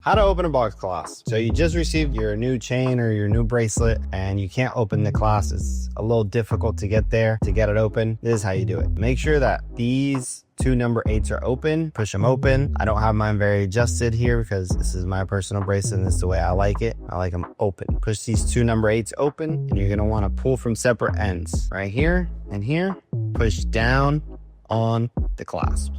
How to open a box clasp. So you just received your new chain or your new bracelet and you can't open the clasp. It's a little difficult to get there, to get it open. This is how you do it. Make sure that these two number 8s are open. Push them open. I don't have mine very adjusted here because this is my personal bracelet and this is the way I like it. I like them open. Push these two number 8s open and you're gonna wanna pull from separate ends. Right here and here. Push down on the clasp.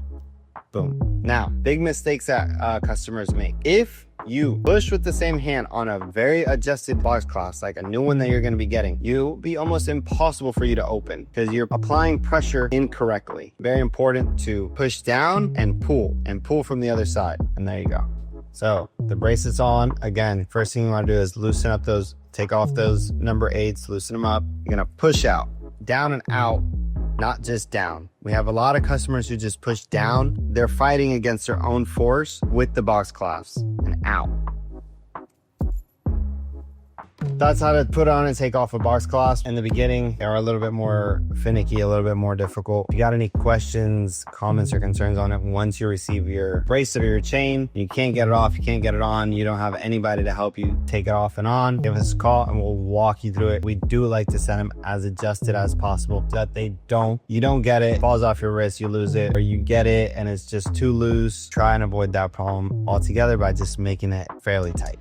Boom. Now, big mistakes that customers make. If you push with the same hand on a very adjusted box clasp, like a new one that you're going to be getting, you'll be almost impossible for you to open because you're applying pressure incorrectly. Very important to push down and pull from the other side. And there you go. So the bracelet's on. Again, first thing you want to do is loosen up those, take off those number 8s, loosen them up. You're going to push out, down and out. Not just down. We have a lot of customers who just push down. They're fighting against their own force with the box clasps and out. That's how to put on and take off a box clasp. In the beginning, they are a little bit more finicky, a little bit more difficult. If you got any questions, comments, or concerns on it, once you receive your bracelet or your chain, you can't get it off, you can't get it on, you don't have anybody to help you take it off and on, give us a call and we'll walk you through it. We do like to send them as adjusted as possible so that you don't get it, falls off your wrist, you lose it, or you get it and it's just too loose. Try and avoid that problem altogether by just making it fairly tight.